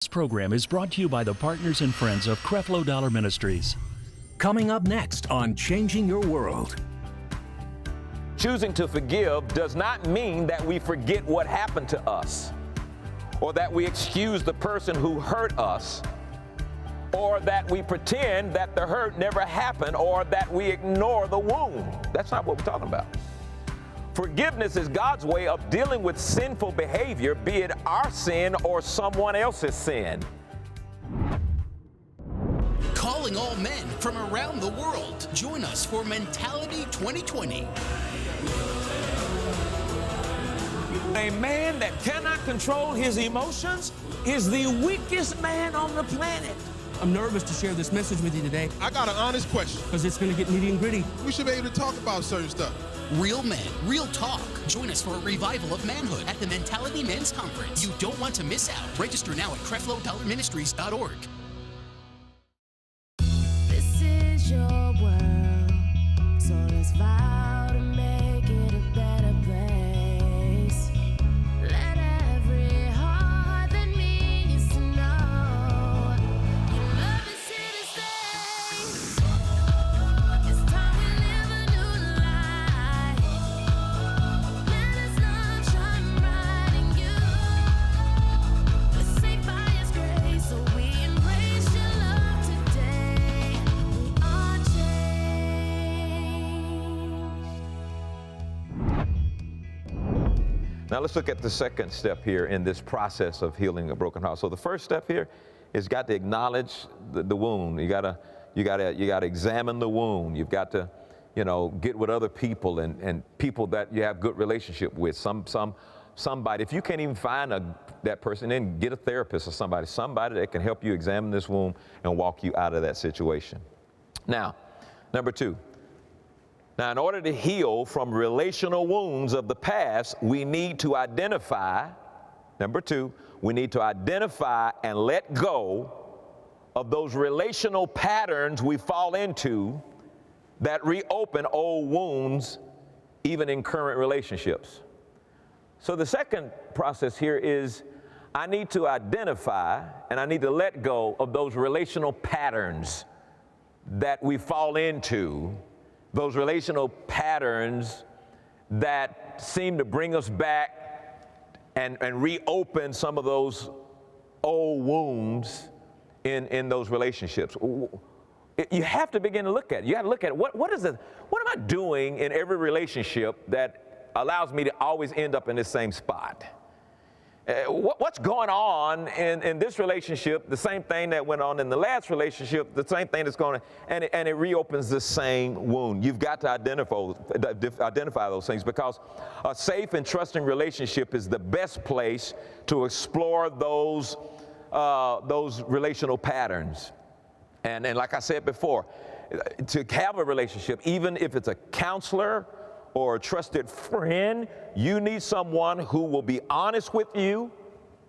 This program is brought to you by the partners and friends of Creflo Ministries. Coming up next on Changing Your World. Choosing to forgive does not mean that we forget what happened to us, or that we excuse the person who hurt us, or that we pretend that the hurt never happened, or that we ignore the wound. That's not what we're talking about. Forgiveness is God's way of dealing with sinful behavior, be it our sin or someone else's sin. Calling all men from around the world. Join us for Mentality 2020. A man that cannot control his emotions is the weakest man on the planet. I'm nervous to share this message with you today. I got an honest question. Because it's going to get nitty and gritty. We should be able to talk about certain stuff. Real men, real talk. Join us for a revival of manhood at the Mentality Men's Conference. You don't want to miss out. Register now at Creflo-Ministries.org. This is your world, so let's vow to make it a better place. Let every heart that needs to know your love is here to stay. It's time we live a new life. Let His love shine bright in you. We're saved by His grace, so we embrace your love today. We are changed. Now let's look at the second step here in this process of healing a broken heart. So the first step here is got to acknowledge the wound. You gotta examine the wound. You've got to, get with other people and people that you have good relationship with. Somebody. If you can't even find that person, then get a therapist or somebody that can help you examine this wound and walk you out of that situation. Now, number two. Now, in order to heal from relational wounds of the past, we need to identify, number two, we need to identify and let go of those relational patterns we fall into that reopen old wounds, even in current relationships. So the second process here is I need to identify and I need to let go of those relational patterns that we fall into, those relational patterns that seem to bring us back and reopen some of those old wounds in those relationships. You have to begin to look at it. You have to look at what am I doing in every relationship that allows me to always end up in this same spot? What's going on in this relationship, the same thing that went on in the last relationship, the same thing that's going on, and it reopens the same wound. You've got to identify those things, because a safe and trusting relationship is the best place to explore those relational patterns. And like I said before, to have a relationship, even if it's a counselor or a trusted friend, you need someone who will be honest with you.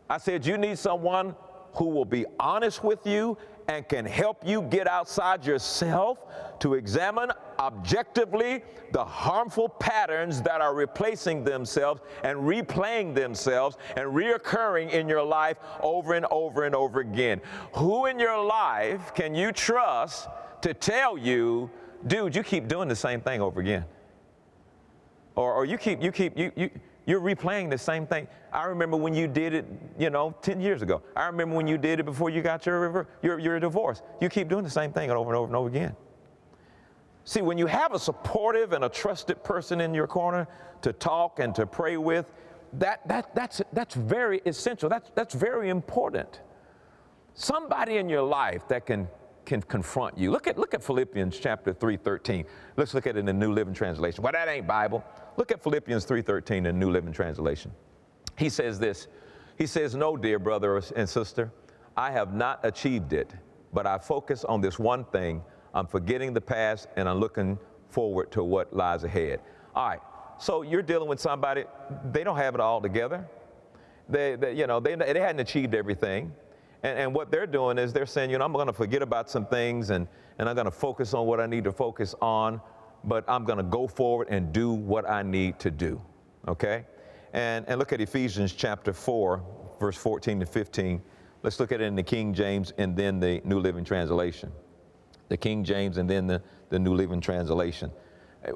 I said you need someone who will be honest with you and can help you get outside yourself to examine objectively the harmful patterns that are replacing themselves and replaying themselves and reoccurring in your life over and over and over again. Who in your life can you trust to tell you, dude, you keep doing the same thing over again? Or you're replaying the same thing. I remember when you did it, 10 years ago. I remember when you did it before you got your divorce. You keep doing the same thing over and over and over again. See, when you have a supportive and a trusted person in your corner to talk and to pray with, that's very essential. That's very important. Somebody in your life that can confront you. Look at Philippians chapter 3:13. Let's look at it in the New Living Translation. Well, that ain't Bible. Look at Philippians 3:13 in the New Living Translation. He says this. He says, "No, dear brother and sister, I have not achieved it, but I focus on this one thing. I'm forgetting the past and I'm looking forward to what lies ahead." All right. So you're dealing with somebody, they don't have it all together. They hadn't achieved everything. And what they're doing is they're saying, I'm going to forget about some things and I'm going to focus on what I need to focus on, but I'm going to go forward and do what I need to do, okay? And look at Ephesians chapter 4, verse 14 to 15. Let's look at it in the King James and then the New Living Translation. The King James and then the New Living Translation.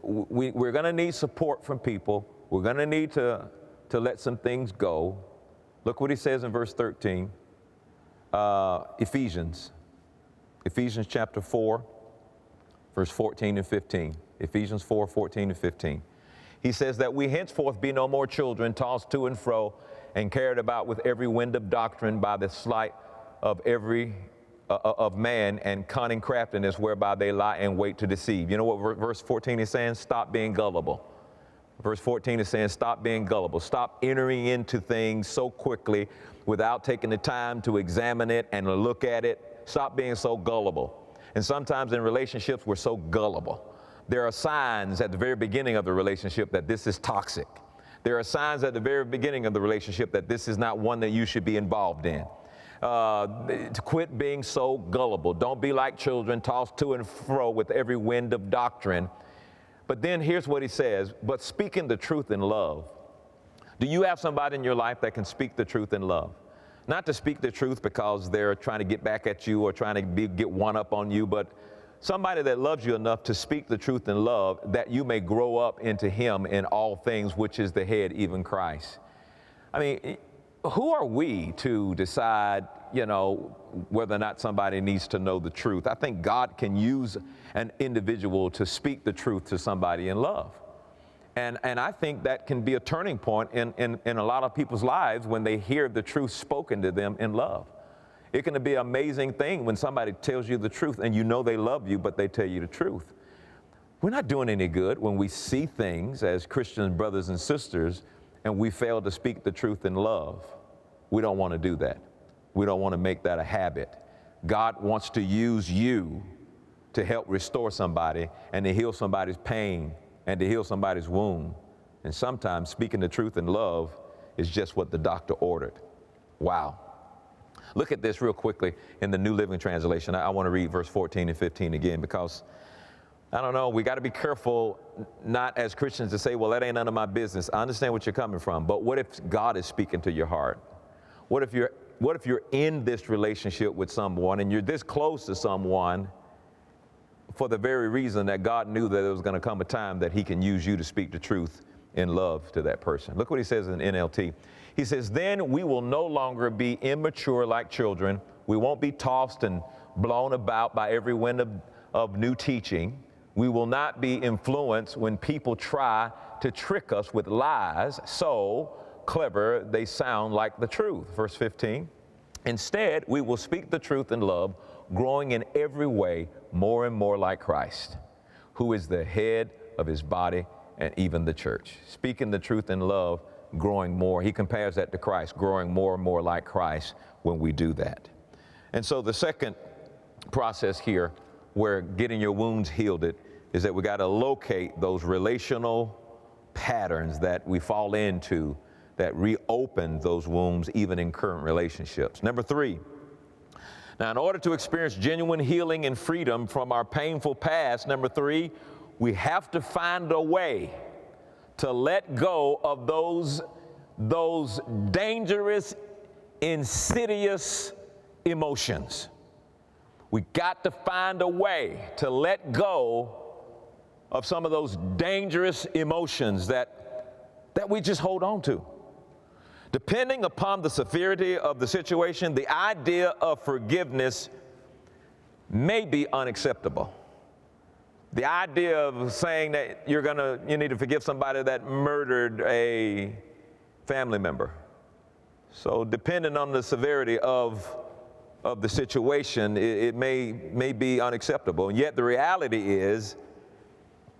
We're going to need support from people. We're going to need to let some things go. Look what he says in verse 13. Ephesians chapter 4, verse 14 and 15. Ephesians 4, 14 and 15. He says that we henceforth be no more children, tossed to and fro, and carried about with every wind of doctrine by the sleight of of man and cunning craftiness whereby they lie in wait to deceive. You know what verse 14 is saying? Stop being gullible. Verse 14 is saying stop being gullible. Stop entering into things so quickly without taking the time to examine it and look at it. Stop being so gullible. And sometimes in relationships, we're so gullible. There are signs at the very beginning of the relationship that this is toxic. There are signs at the very beginning of the relationship that this is not one that you should be involved in. To quit being so gullible. Don't be like children, tossed to and fro with every wind of doctrine. But then here's what he says, but speaking the truth in love. Do you have somebody in your life that can speak the truth in love? Not to speak the truth because they're trying to get back at you or trying to get one up on you, but somebody that loves you enough to speak the truth in love that you may grow up into him in all things, which is the head, even Christ. I mean, who are we to decide, whether or not somebody needs to know the truth? I think God can use an individual to speak the truth to somebody in love. And I think that can be a turning point in a lot of people's lives when they hear the truth spoken to them in love. It can be an amazing thing when somebody tells you the truth and you know they love you, but they tell you the truth. We're not doing any good when we see things as Christian brothers and sisters and we fail to speak the truth in love. We don't want to do that. We don't want to make that a habit. God wants to use you to help restore somebody and to heal somebody's pain and to heal somebody's wound. And sometimes speaking the truth in love is just what the doctor ordered. Wow. Look at this real quickly in the New Living Translation. I want to read verse 14 and 15 again because, I don't know, we got to be careful not as Christians to say, well, that ain't none of my business. I understand what you're coming from, but what if God is speaking to your heart? What if you're in this relationship with someone and you're this close to someone for the very reason that God knew that there was going to come a time that he can use you to speak the truth in love to that person. Look what he says in NLT. He says, then we will no longer be immature like children. We won't be tossed and blown about by every wind of new teaching. We will not be influenced when people try to trick us with lies so clever they sound like the truth. Verse 15. Instead, we will speak the truth in love, growing in every way more and more like Christ, who is the head of his body and even the church. Speaking the truth in love, growing more. He compares that to Christ, growing more and more like Christ when we do that. And so the second process here where getting your wounds healed is that we got to locate those relational patterns that we fall into that reopen those wounds even in current relationships. Number 3, now in order to experience genuine healing and freedom from our painful past, number 3, we have to find a way to let go of those dangerous, insidious emotions. We got to find a way to let go of some of those dangerous emotions that we just hold on to. Depending upon the severity of the situation, the idea of forgiveness may be unacceptable. The idea of saying that you need to forgive somebody that murdered a family member. So depending on the severity of the situation, it may be unacceptable. And yet the reality is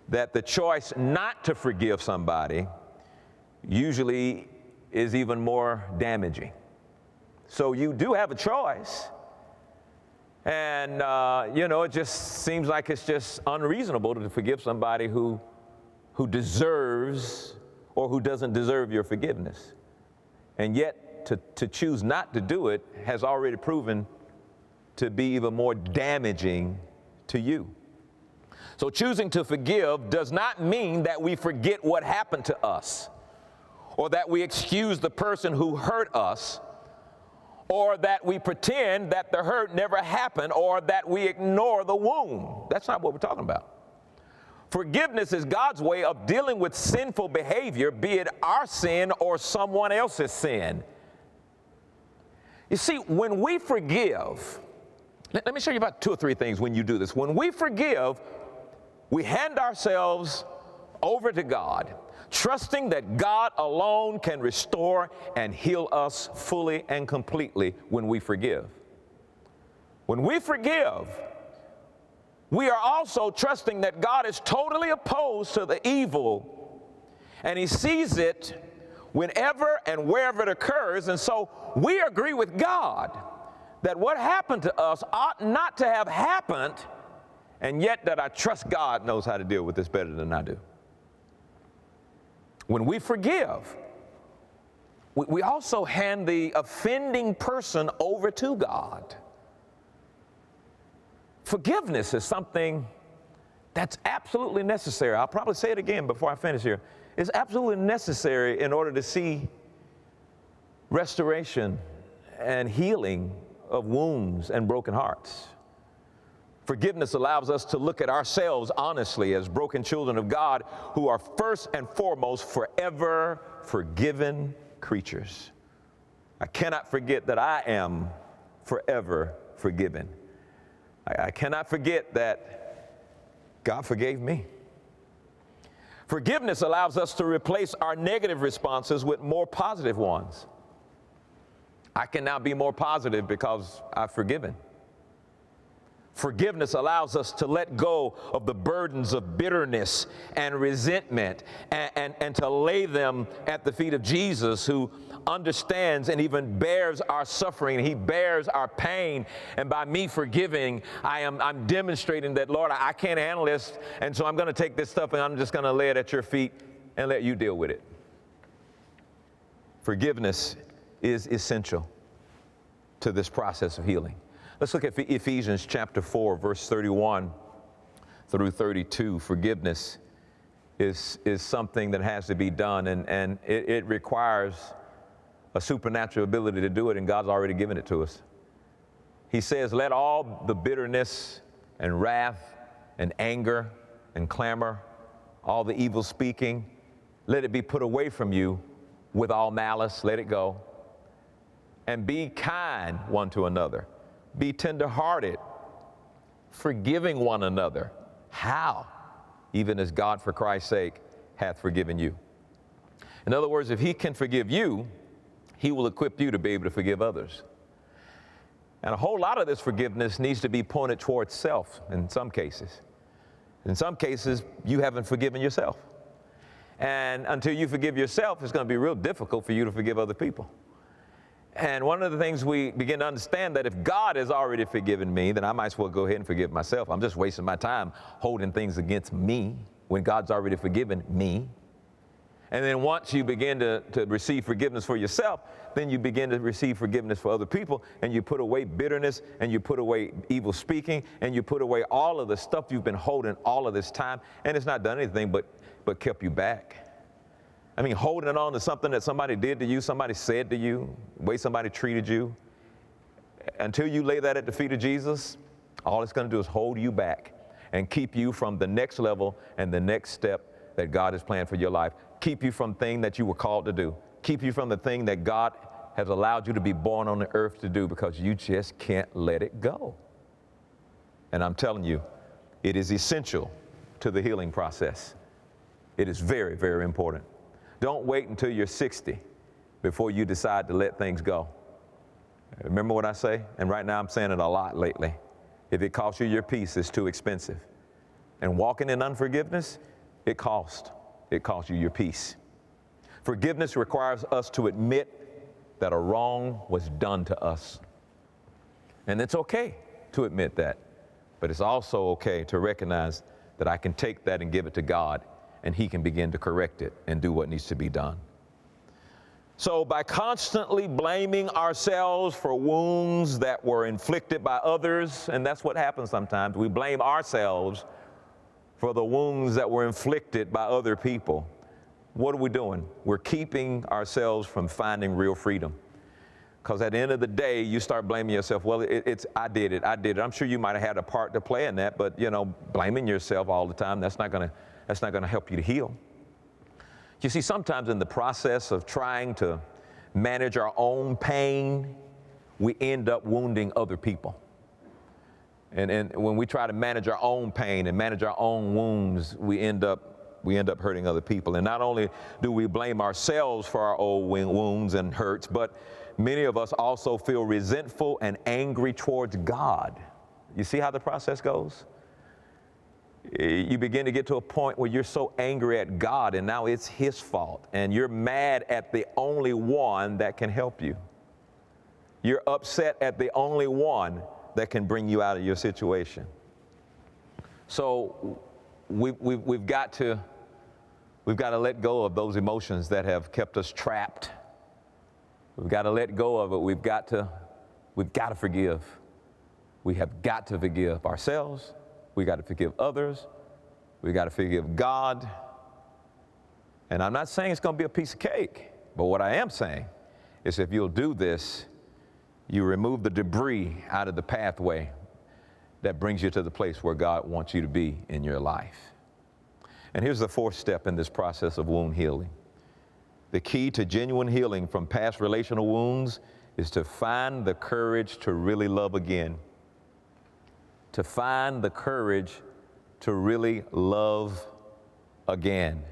that the choice not to forgive somebody usually is even more damaging. So you do have a choice. And, it just seems like it's just unreasonable to forgive somebody who deserves or who doesn't deserve your forgiveness. And yet to choose not to do it has already proven to be even more damaging to you. So choosing to forgive does not mean that we forget what happened to us, or that we excuse the person who hurt us, or that we pretend that the hurt never happened, or that we ignore the wound. That's not what we're talking about. Forgiveness is God's way of dealing with sinful behavior, be it our sin or someone else's sin. You see, when we forgive, let me show you about 2 or 3 things when you do this. When we forgive, we hand ourselves over to God, trusting that God alone can restore and heal us fully and completely when we forgive. When we forgive, we are also trusting that God is totally opposed to the evil, and He sees it whenever and wherever it occurs. And so we agree with God that what happened to us ought not to have happened, and yet that I trust God knows how to deal with this better than I do. When we forgive, we also hand the offending person over to God. Forgiveness is something that's absolutely necessary. I'll probably say it again before I finish here. It's absolutely necessary in order to see restoration and healing of wounds and broken hearts. Forgiveness allows us to look at ourselves honestly as broken children of God who are first and foremost forever forgiven creatures. I cannot forget that I am forever forgiven. I cannot forget that God forgave me. Forgiveness allows us to replace our negative responses with more positive ones. I can now be more positive because I've forgiven. Forgiveness allows us to let go of the burdens of bitterness and resentment and to lay them at the feet of Jesus, who understands and even bears our suffering. He bears our pain. And by me forgiving, I'm demonstrating that, Lord, I can't handle this, and so I'm going to take this stuff and I'm just going to lay it at your feet and let you deal with it. Forgiveness is essential to this process of healing. Let's look at Ephesians chapter 4, verse 31 through 32. Forgiveness is something that has to be done, and it requires a supernatural ability to do it, and God's already given it to us. He says, let all the bitterness and wrath and anger and clamor, all the evil speaking, let it be put away from you with all malice. Let it go. And be kind one to another. Be tenderhearted, forgiving one another. How? Even as God, for Christ's sake, hath forgiven you. In other words, if He can forgive you, He will equip you to be able to forgive others. And a whole lot of this forgiveness needs to be pointed towards self in some cases. In some cases, you haven't forgiven yourself. And until you forgive yourself, it's going to be real difficult for you to forgive other people. And one of the things we begin to understand, that if God has already forgiven me, then I might as well go ahead and forgive myself. I'm just wasting my time holding things against me when God's already forgiven me. And then once you begin to receive forgiveness for yourself, then you begin to receive forgiveness for other people, and you put away bitterness, and you put away evil speaking, and you put away all of the stuff you've been holding all of this time, and it's not done anything but kept you back. I mean, holding on to something that somebody did to you, somebody said to you, the way somebody treated you, until you lay that at the feet of Jesus, all it's going to do is hold you back and keep you from the next level and the next step that God has planned for your life. Keep you from the thing that you were called to do. Keep you from the thing that God has allowed you to be born on the earth to do, because you just can't let it go. And I'm telling you, it is essential to the healing process. It is very, very important. Don't wait until you're 60 before you decide to let things go. Remember what I say? And right now I'm saying it a lot lately. If it costs you your peace, it's too expensive. And walking in unforgiveness, it costs you your peace. Forgiveness requires us to admit that a wrong was done to us. And it's okay to admit that. But it's also okay to recognize that I can take that and give it to God, and He can begin to correct it and do what needs to be done. So by constantly blaming ourselves for wounds that were inflicted by others, and that's what happens sometimes, we blame ourselves for the wounds that were inflicted by other people. What are we doing? We're keeping ourselves from finding real freedom. Because at the end of the day, you start blaming yourself. Well, I did it. I'm sure you might have had a part to play in that, but blaming yourself all the time, that's not gonna help you to heal. You see, sometimes in the process of trying to manage our own pain, we end up wounding other people. And when we try to manage our own pain and manage our own wounds, we end up hurting other people. And not only do we blame ourselves for our own wounds and hurts, but many of us also feel resentful and angry towards God. You see how the process goes? You begin to get to a point where you're so angry at God, and now it's His fault, and you're mad at the only one that can help you. You're upset at the only one that can bring you out of your situation. So we've got to let go of those emotions that have kept us trapped. We've got to let go of it. We've got to forgive. We have got to forgive ourselves. We got to forgive others. We got to forgive God. And I'm not saying it's going to be a piece of cake, but what I am saying is if you'll do this, you remove the debris out of the pathway that brings you to the place where God wants you to be in your life. And here's the fourth step in this process of wound healing. The key to genuine healing from past relational wounds is to find the courage to really love again. To find the courage to really love again.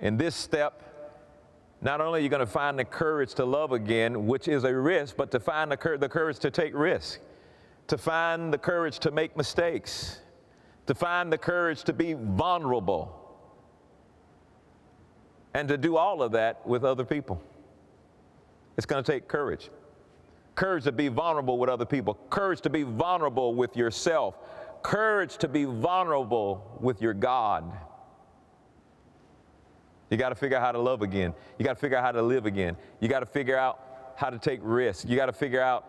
In this step, not only are you going to find the courage to love again, which is a risk, but to find the courage to take risks, to find the courage to make mistakes, to find the courage to be vulnerable, and to do all of that with other people. It's going to take courage. Courage to be vulnerable with other people. Courage to be vulnerable with yourself. Courage to be vulnerable with your God. You got to figure out how to love again. You got to figure out how to live again. You got to figure out how to take risks. You got to figure out,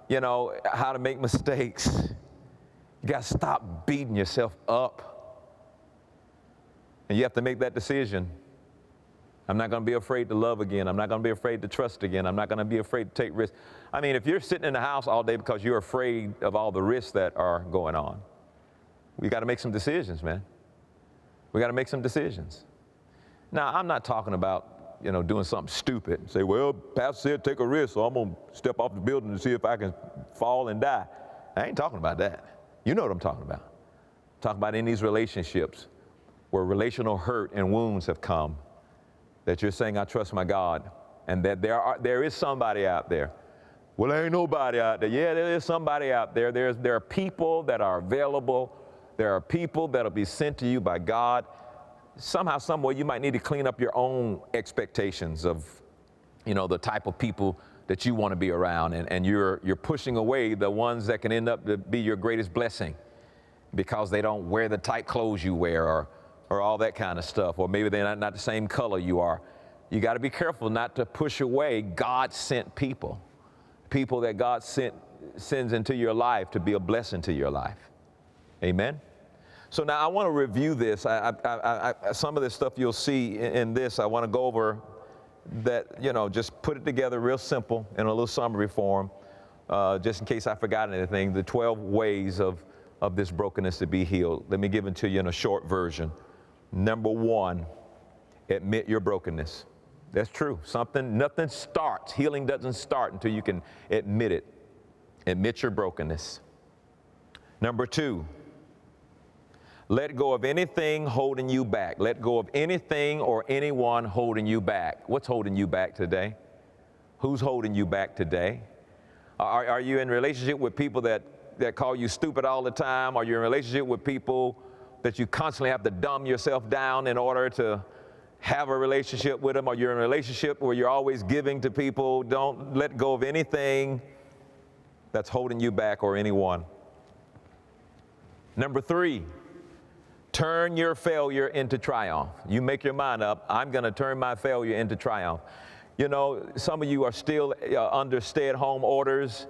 how to make mistakes. You got to stop beating yourself up. And you have to make that decision. I'm not going to be afraid to love again. I'm not going to be afraid to trust again. I'm not going to be afraid to take risks. I mean, if you're sitting in the house all day because you're afraid of all the risks that are going on, we got to make some decisions, man. We got to make some decisions. Now, I'm not talking about, doing something stupid. Say, well, Pastor said take a risk, so I'm going to step off the building to see if I can fall and die. I ain't talking about that. You know what I'm talking about. I'm talking about in these relationships where relational hurt and wounds have come, that you're saying, I trust my God, and that there is somebody out there. Well, there ain't nobody out there. Yeah, there is somebody out there. There are people that are available. There are people that'll be sent to you by God. Somehow, somewhere, you might need to clean up your own expectations of, the type of people that you want to be around, and you're pushing away the ones that can end up to be your greatest blessing because they don't wear the tight clothes you wear or all that kind of stuff, or maybe they're not the same color you are. You got to be careful not to push away God-sent people that God sends into your life to be a blessing to your life. Amen? So now I want to review this. Some of this stuff you'll see in this, I want to go over that, just put it together real simple in a little summary form, just in case I forgot anything, the 12 ways of this brokenness to be healed. Let me give it to you in a short version. Number one, admit your brokenness. That's true. Nothing starts. Healing doesn't start until you can admit it. Admit your brokenness. Number two, let go of anything holding you back. Let go of anything or anyone holding you back. What's holding you back today? Who's holding you back today? Are you in a relationship with people that call you stupid all the time? Are you in a relationship with people that you constantly have to dumb yourself down in order to have a relationship with them? Are you in a relationship where you're always giving to people? Don't let go of anything that's holding you back or anyone. Number three, turn your failure into triumph. You make your mind up, I'm going to turn my failure into triumph. Some of you are still under stay-at-home orders.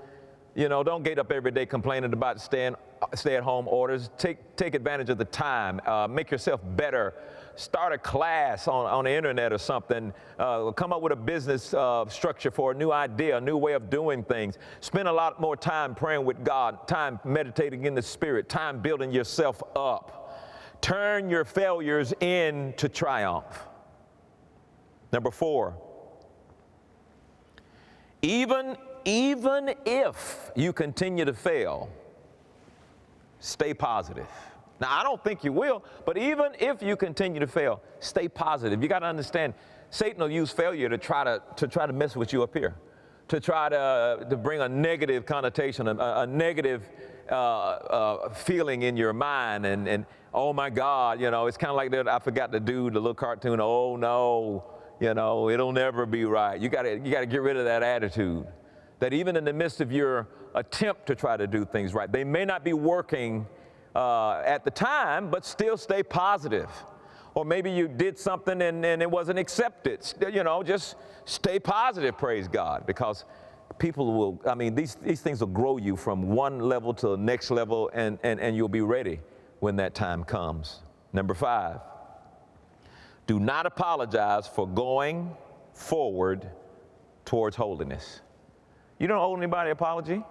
don't get up every day complaining about stay-at-home orders. Take advantage of the time. Make yourself better. Start a class on the internet or something. Come up with a business structure for a new idea, a new way of doing things. Spend a lot more time praying with God, time meditating in the Spirit, time building yourself up. Turn your failures into triumph. Number 4, even if you continue to fail, stay positive. Now, I don't think you will, but even if you continue to fail, stay positive. You got to understand, Satan will use failure to try to mess with you up here, to try to bring a negative connotation, a negative feeling in your mind, and oh my God, it's kind of like that. I forgot to do the little cartoon. Oh no, it'll never be right. You got to get rid of that attitude. That even in the midst of your attempt to try to do things right, they may not be working at the time, but still stay positive. Or maybe you did something and it wasn't accepted. Just stay positive, praise God, because people will, these things will grow you from one level to the next level, and you'll be ready when that time comes. Number 5, do not apologize for going forward towards holiness. You don't owe anybody an apology.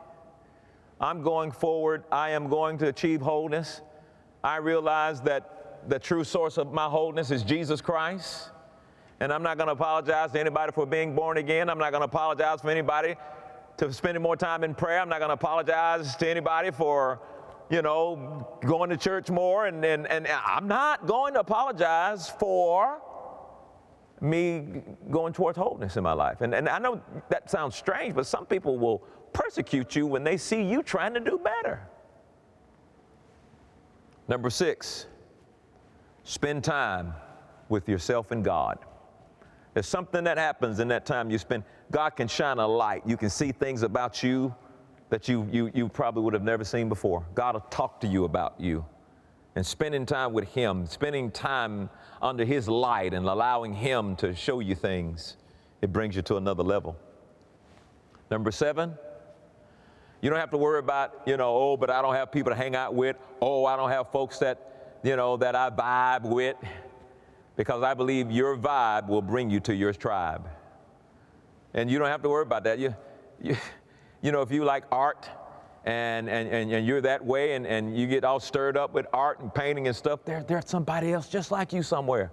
I'm going forward. I am going to achieve wholeness. I realize that the true source of my wholeness is Jesus Christ. And I'm not going to apologize to anybody for being born again. I'm not going to apologize for anybody for spending more time in prayer. I'm not going to apologize to anybody for, going to church more. And I'm not going to apologize for me going towards wholeness in my life. And I know that sounds strange, but some people will persecute you when they see you trying to do better. Number 6, spend time with yourself and God. There's something that happens in that time you spend. God can shine a light. You can see things about you that you probably would have never seen before. God will talk to you about you. And spending time with Him, spending time under His light and allowing Him to show you things, it brings you to another level. Number 7, you don't have to worry about, but I don't have people to hang out with. Oh, I don't have folks that, that I vibe with. Because I believe your vibe will bring you to your tribe. And you don't have to worry about that. If you like art, and you're that way, and you get all stirred up with art and painting and stuff, there's somebody else just like you somewhere.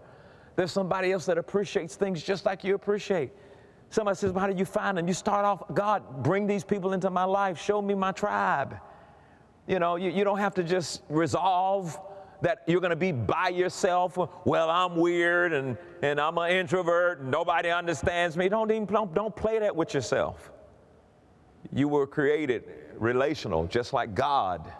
There's somebody else that appreciates things just like you appreciate. Somebody says, well, how do you find them? You start off, God, bring these people into my life. Show me my tribe. You don't have to just resolve that you're going to be by yourself. Well, I'm weird and I'm an introvert and nobody understands me. Don't play that with yourself. You were created relational, just like God.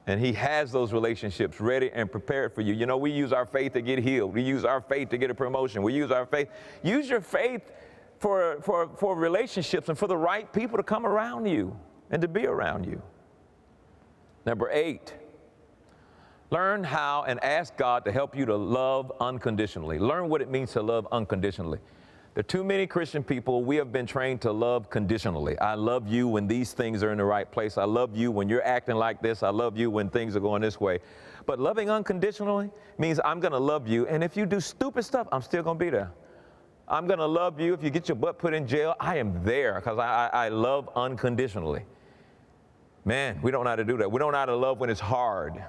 And He has those relationships ready and prepared for you. We use our faith to get healed. We use our faith to get a promotion. We use our faith. Use your faith for relationships and for the right people to come around you and to be around you. Number 8, learn how and ask God to help you to love unconditionally. Learn what it means to love unconditionally. There are too many Christian people, we have been trained to love conditionally. I love you when these things are in the right place. I love you when you're acting like this. I love you when things are going this way. But loving unconditionally means I'm going to love you, and if you do stupid stuff, I'm still going to be there. I'm going to love you. If you get your butt put in jail, I am there because I love unconditionally. Man, we don't know how to do that. We don't know how to love when it's hard.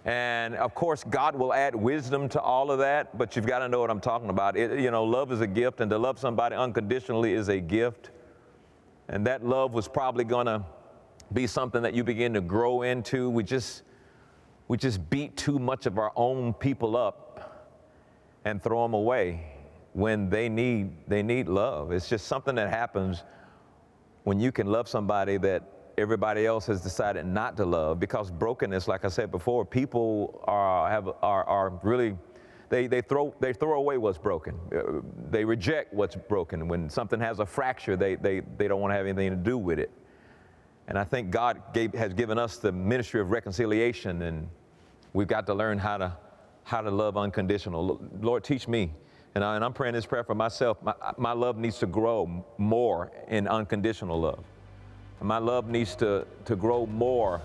And of course, God will add wisdom to all of that, but you've got to know what I'm talking about. Love is a gift, and to love somebody unconditionally is a gift. And that love was probably going to be something that you begin to grow into. We just beat too much of our own people up and throw them away when they need love. It's just something that happens when you can love somebody that everybody else has decided not to love, because brokenness, like I said before, people are really, they throw away what's broken. They reject what's broken. When something has a fracture, they don't want to have anything to do with it. And I think God has given us the ministry of reconciliation, and we've got to learn how to love unconditional. Lord, teach me. And I'm praying this prayer for myself. My love needs to grow more in unconditional love. My love needs to grow more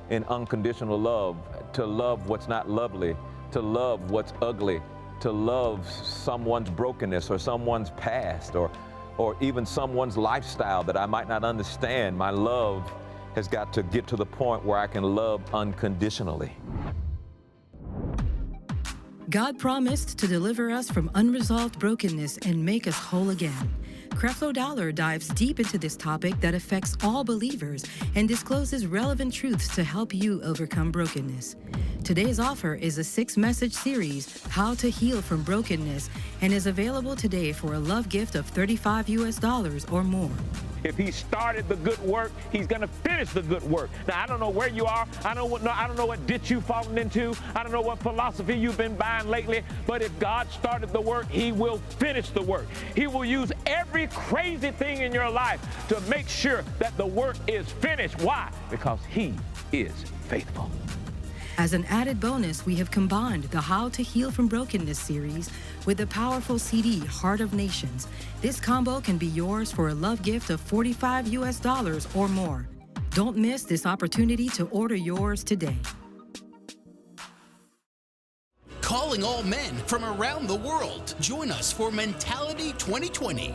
in unconditional love, to love what's not lovely, to love what's ugly, to love someone's brokenness or someone's past or even someone's lifestyle that I might not understand. My love has got to get to the point where I can love unconditionally. God promised to deliver us from unresolved brokenness and make us whole again. Creflo dives deep into this topic that affects all believers and discloses relevant truths to help you overcome brokenness. Today's offer is a 6-message series, How to Heal from Brokenness, and is available today for a love gift of $35 or more. If he started the good work, he's going to finish the good work. Now, I don't know where you are. I don't know what ditch you've fallen into. I don't know what philosophy you've been buying lately. But if God started the work, he will finish the work. He will use every crazy thing in your life to make sure that the work is finished. Why? Because he is faithful. As an added bonus, we have combined the How to Heal from Brokenness series with the powerful CD, Heart of Nations. This combo can be yours for a love gift of $45 or more. Don't miss this opportunity to order yours today. Calling all men from around the world. Join us for Mentality 2020.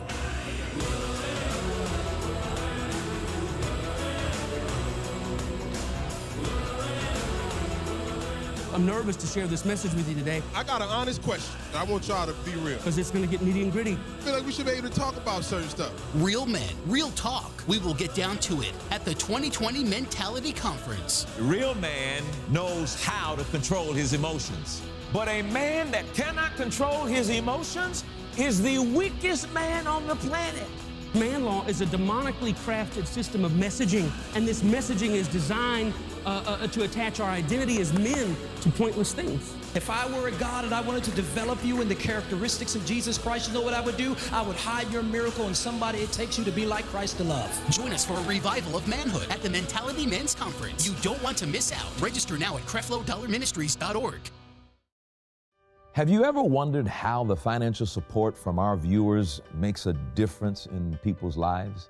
I'm nervous to share this message with you today I got an honest question. I want y'all to be real. because it's going to get nitty and gritty. I feel like we should be able to talk about certain stuff. Real men, real talk. We will get down to it at the 2020 Mentality Conference. The real man knows how to control his emotions. But a man that cannot control his emotions is the weakest man on the planet. Man law is a demonically crafted system of messaging, and this messaging is designed to attach our identity as men to pointless things. If I were a God and I wanted to develop you in the characteristics of Jesus Christ, you know what I would do? I would hide your miracle in somebody it takes you to be like Christ to love. Join us for a revival of manhood at the Mentality Men's Conference. You don't want to miss out. Register now at Creflo-Ministries.org. Have you ever wondered how the financial support from our viewers makes a difference in people's lives?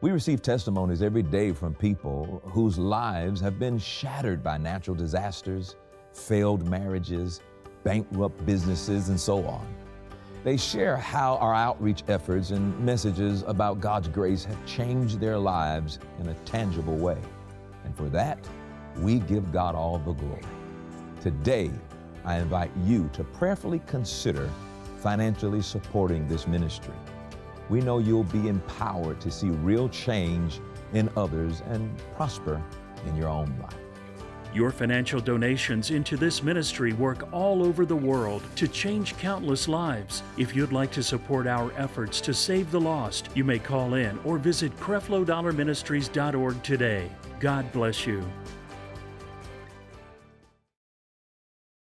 We receive testimonies every day from people whose lives have been shattered by natural disasters, failed marriages, bankrupt businesses, and so on. They share how our outreach efforts and messages about God's grace have changed their lives in a tangible way. And for that, we give God all the glory. Today, I invite you to prayerfully consider financially supporting this ministry. We know you'll be empowered to see real change in others and prosper in your own life. Your financial donations into this ministry work all over the world to change countless lives. If you'd like to support our efforts to save the lost, you may call in or visit Creflo-Ministries.org today. God bless you.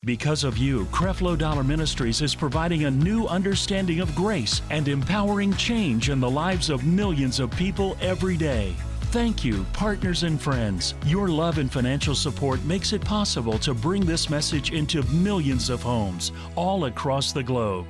Because of you, Creflo Ministries is providing a new understanding of grace and empowering change in the lives of millions of people every day. Thank you, partners and friends. Your love and financial support makes it possible to bring this message into millions of homes all across the globe.